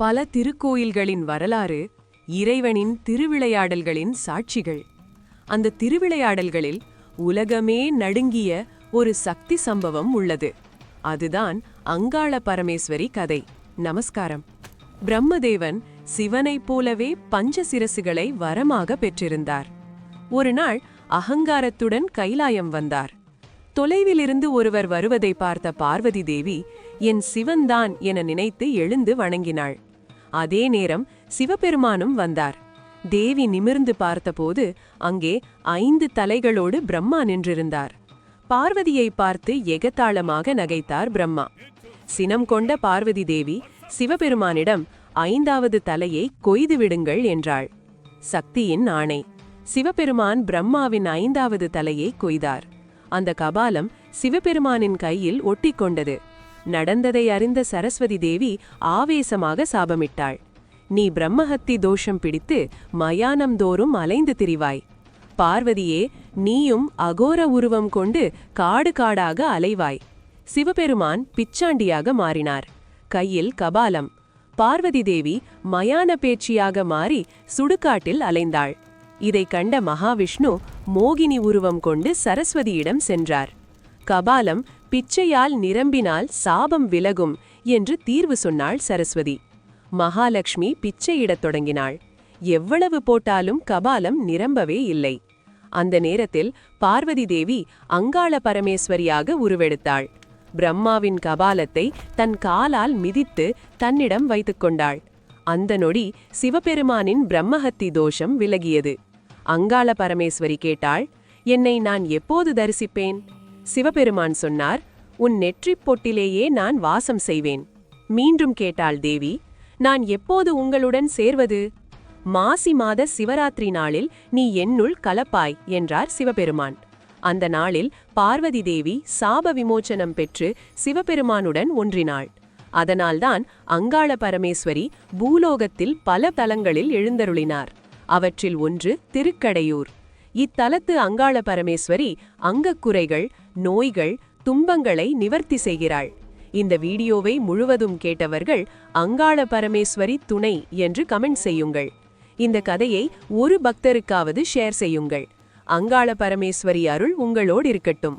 பல திருக்கோயில்களின் வரலாறு இறைவனின் திருவிளையாடல்களின் சாட்சிகள். அந்த திருவிளையாடல்களில் உலகமே நடுங்கிய ஒரு சக்தி சம்பவம் உள்ளது. அதுதான் அங்காள பரமேஸ்வரி கதை. நமஸ்காரம். பிரம்மதேவன் சிவனைப் போலவே பஞ்சசிரசுகளை வரமாக பெற்றிருந்தார். ஒரு நாள் அகங்காரத்துடன் கைலாயம் வந்தார். தொலைவிலிருந்து ஒருவர் வருவதை பார்த்த பார்வதி தேவி என் சிவன்தான் என நினைத்து எழுந்து வணங்கினாள். அதே நேரம் சிவபெருமானும் வந்தார். தேவி நிமிர்ந்து பார்த்தபோது அங்கே 5 தலைகளோடு பிரம்மா நின்றிருந்தார். பார்வதியை பார்த்து எகத்தாளமாக நகைத்தார் பிரம்மா. சினம் கொண்ட பார்வதி தேவி சிவபெருமானிடம் 5வது தலையை கொய்து விடுங்கள் என்றாள். சக்தியின் ஆணை. சிவபெருமான் பிரம்மாவின் 5வது தலையை கொய்தார். அந்த கபாலம் சிவபெருமானின் கையில் ஒட்டிக்கொண்டது. நடந்ததை அறிந்த சரஸ்வதி தேவி ஆவேசமாக சாபமிட்டாள். நீ பிரம்மஹத்தி தோஷம் பிடித்து மயானம் தோறும் அலைந்து திரிவாய். பார்வதியே, நீயும் அகோர உருவம் கொண்டு காடு காடாக அலைவாய். சிவபெருமான் பிச்சாண்டியாக மாறினார். கையில் கபாலம். பார்வதி தேவி மயான பேச்சியாக மாறி சுடுகாட்டில் அலைந்தாள். இதை கண்ட மகாவிஷ்ணு மோகினி உருவம் கொண்டு சரஸ்வதியிடம் சென்றார். கபாலம் பிச்சையால் நிரம்பினால் சாபம் விலகும் என்று தீர்வு சொன்னாள் சரஸ்வதி. மகாலட்சுமி பிச்சையிடத் தொடங்கினாள். எவ்வளவு போட்டாலும் கபாலம் நிரம்பவே இல்லை. அந்த நேரத்தில் பார்வதி தேவி அங்காள பரமேஸ்வரியாக உருவெடுத்தாள். பிரம்மாவின் கபாலத்தை தன் காலால் மிதித்து தன்னிடம் வைத்துக்கொண்டாள். அந்த நொடி சிவபெருமானின் பிரம்மஹத்தி தோஷம் விலகியது. அங்காள பரமேஸ்வரி கேட்டாள், என்னை நான் எப்போது தரிசிப்பேன்? சிவபெருமான் சொன்னார், உன் நெற்றிப் பொட்டிலேயே நான் வாசம் செய்வேன். மீண்டும் கேட்டாள் தேவி, நான் எப்போது உங்களுடன் சேர்வது? மாசி மாத சிவராத்திரி நாளில் நீ என்னுள் கலப்பாய் என்றார் சிவபெருமான். அந்த நாளில் பார்வதி தேவி சாப விமோச்சனம் பெற்று சிவபெருமானுடன் ஒன்றினாள். அதனால்தான் அங்காள பரமேஸ்வரி பூலோகத்தில் பல தலங்களில் எழுந்தருளினார். அவற்றில் ஒன்று திருக்கடையூர். இத்தலத்து அங்காள பரமேஸ்வரி அங்கக்குறைகள், நோய்கள், துன்பங்களை நிவர்த்தி செய்கிறாள். இந்த வீடியோவை முழுவதும் கேட்டவர்கள் அங்காள பரமேஸ்வரி துணை என்று கமெண்ட் செய்யுங்கள். இந்த கதையை ஒரு பக்தருக்காவது ஷேர் செய்யுங்கள். அங்காள பரமேஸ்வரி அருள் உங்களோடு இருக்கட்டும்.